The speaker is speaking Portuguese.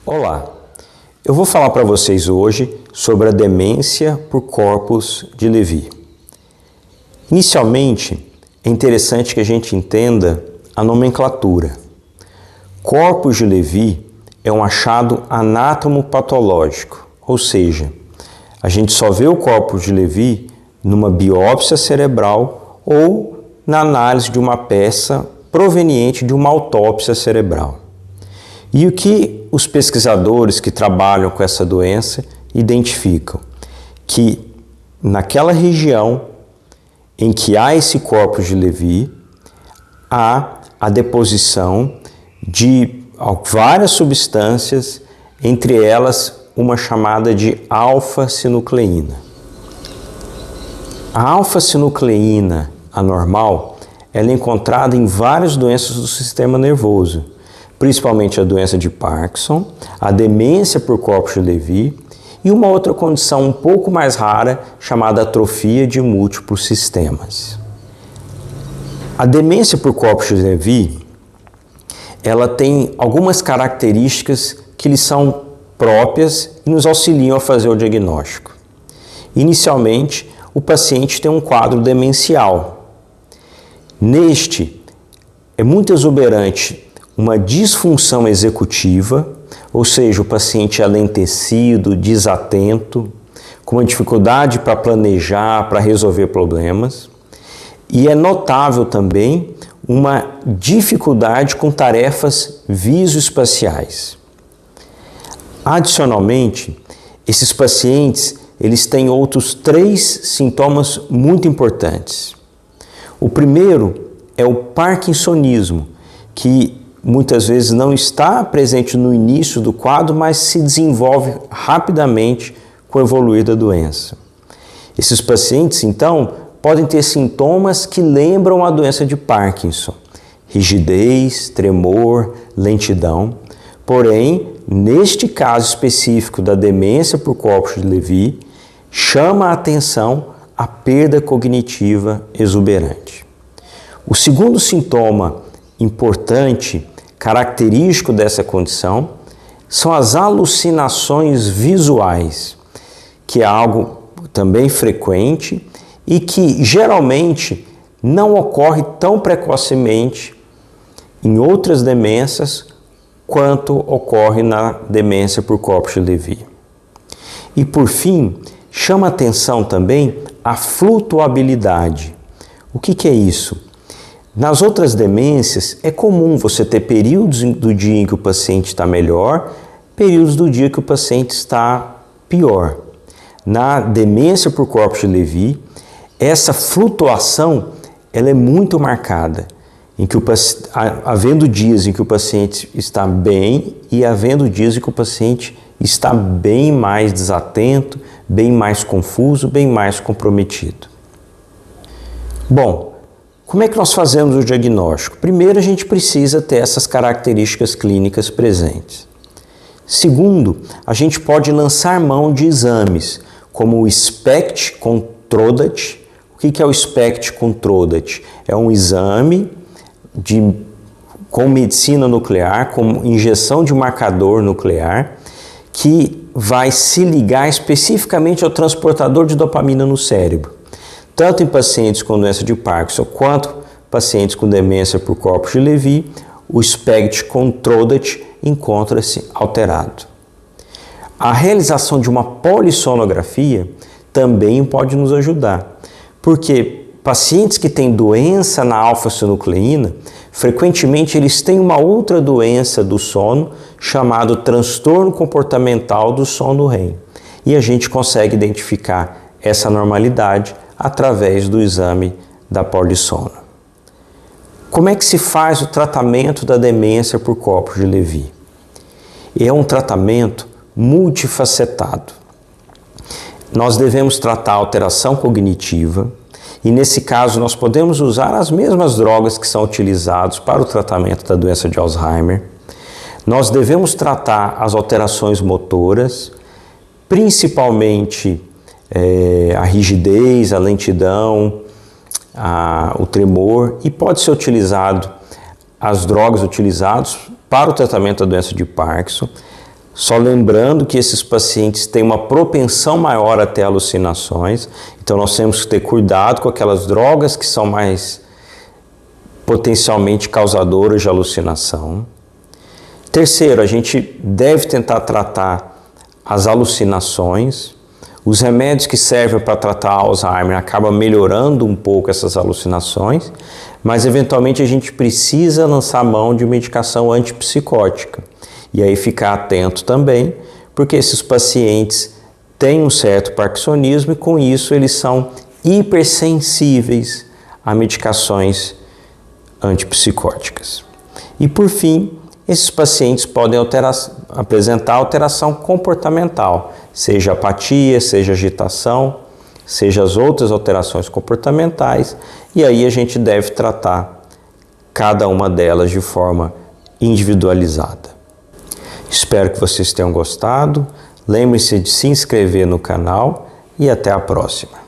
Olá, eu vou falar para vocês hoje sobre a demência por corpus de Levy. Inicialmente, é interessante que a gente entenda a nomenclatura. Corpus de Levy é um achado anatomopatológico, ou seja, a gente só vê o corpus de Levy numa biópsia cerebral ou na análise de uma peça proveniente de uma autópsia cerebral. E o que os pesquisadores que trabalham com essa doença identificam? Que naquela região em que há esse corpus de Levy, há a deposição de várias substâncias, entre elas uma chamada de alfa-sinucleína. A alfa-sinucleína anormal ela é encontrada em várias doenças do sistema nervoso, principalmente a doença de Parkinson, a demência por corpus de Levy e uma outra condição um pouco mais rara chamada atrofia de múltiplos sistemas. A demência por corpus de Levy, ela tem algumas características que lhe são próprias e nos auxiliam a fazer o diagnóstico. Inicialmente, o paciente tem um quadro demencial. Neste, é muito exuberante uma disfunção executiva, ou seja, o paciente é alentecido, desatento, com uma dificuldade para planejar, para resolver problemas. E é notável também uma dificuldade com tarefas visoespaciais. Adicionalmente, esses pacientes eles têm outros 3 sintomas muito importantes. O primeiro é o parkinsonismo, que muitas vezes não está presente no início do quadro, mas se desenvolve rapidamente com o evoluir da doença. Esses pacientes, então, podem ter sintomas que lembram a doença de Parkinson, rigidez, tremor, lentidão. Porém, neste caso específico da demência por corpus de Levy, chama a atenção a perda cognitiva exuberante. O segundo sintoma importante, característico dessa condição, são as alucinações visuais, que é algo também frequente e que geralmente não ocorre tão precocemente em outras demências quanto ocorre na demência por corpus de Levy. E por fim, chama atenção também a flutuabilidade. O que é isso? Nas outras demências, é comum você ter períodos do dia em que o paciente está melhor, períodos do dia que o paciente está pior. Na demência por corpus de Levy, essa flutuação ela é muito marcada, em que havendo dias em que o paciente está bem e havendo dias em que o paciente está bem mais desatento, bem mais confuso, bem mais comprometido. Bom, como é que nós fazemos o diagnóstico? Primeiro, a gente precisa ter essas características clínicas presentes. Segundo, a gente pode lançar mão de exames, como o SPECT com TRODAT. O que é o SPECT com TRODAT? É um exame com medicina nuclear, com injeção de marcador nuclear, que vai se ligar especificamente ao transportador de dopamina no cérebro. Tanto em pacientes com doença de Parkinson quanto pacientes com demência por corpus de Levy, o SPECT com TRODAT encontra-se alterado. A realização de uma polissonografia também pode nos ajudar, porque pacientes que têm doença na alfa-sinucleína, frequentemente eles têm uma outra doença do sono chamado transtorno comportamental do sono REM. E a gente consegue identificar essa anormalidade através do exame da polissono. Como é que se faz o tratamento da demência por corpus de Levy? É um tratamento multifacetado. Nós devemos tratar a alteração cognitiva e, nesse caso, nós podemos usar as mesmas drogas que são utilizadas para o tratamento da doença de Alzheimer. Nós devemos tratar as alterações motoras, principalmente a rigidez, a lentidão, o tremor, e pode ser utilizado as drogas utilizadas para o tratamento da doença de Parkinson. Só lembrando que esses pacientes têm uma propensão maior a ter alucinações, então nós temos que ter cuidado com aquelas drogas que são mais potencialmente causadoras de alucinação. Terceiro, a gente deve tentar tratar as alucinações. Os remédios que servem para tratar Alzheimer acabam melhorando um pouco essas alucinações, mas eventualmente a gente precisa lançar mão de medicação antipsicótica. E aí ficar atento também, porque esses pacientes têm um certo parkinsonismo e com isso eles são hipersensíveis a medicações antipsicóticas. E por fim, esses pacientes podem apresentar alteração comportamental, seja apatia, seja agitação, seja as outras alterações comportamentais, e aí a gente deve tratar cada uma delas de forma individualizada. Espero que vocês tenham gostado. Lembre-se de se inscrever no canal e até a próxima.